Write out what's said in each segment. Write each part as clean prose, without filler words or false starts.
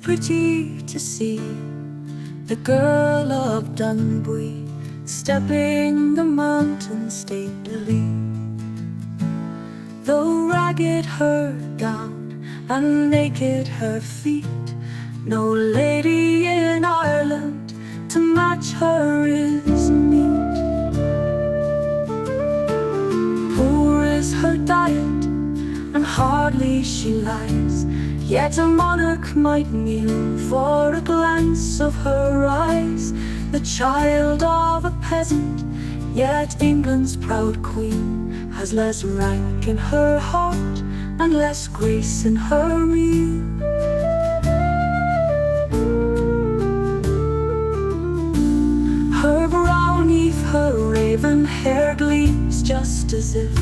pretty to see the girl of Dunboy stepping the mountain stately. Though ragged her gown and naked her feet, no lady in Ireland to match her is meet. Poor is her diet, and hardly she lies, yet a monarch might kneel for a glance of her eyes. The child of a peasant, yet England's proud queen, has less rank in her heart and less grace in her mien. Her brow 'neath her raven hair gleams just as if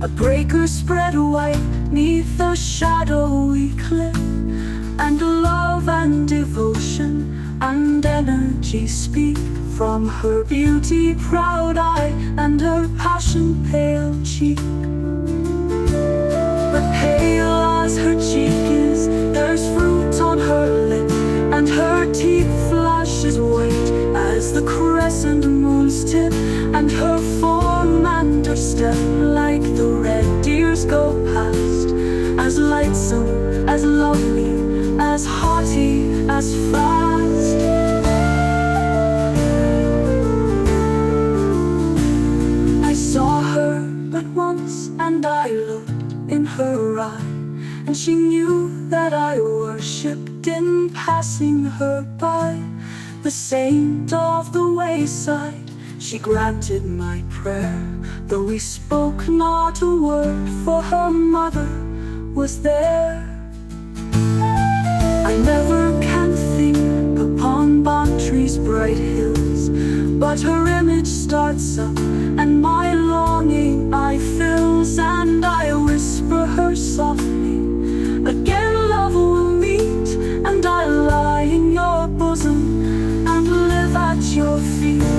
a breaker spread wide 'neath a shadowy cliff, and love and devotion and energy speak from her beauty proud eye and her passion pale cheek. But pale as her cheek is, there's fruit on her lip, and her teeth flash as white as the crescent moon's tip, and her form and her step like the red deer's go past, as lightsome, as lovely, as haughty, as fast. I saw her but once, and I looked in her eye, and she knew that I worshipped in passing her by. The saint of the wayside, she granted my prayer, though we spoke not a word, for her mother was there. I never can think upon Bantry's bright hills, but her image starts up, and my longing I fills, and I whisper her softly, again love will meet, and I lie in your bosom and live at your feet.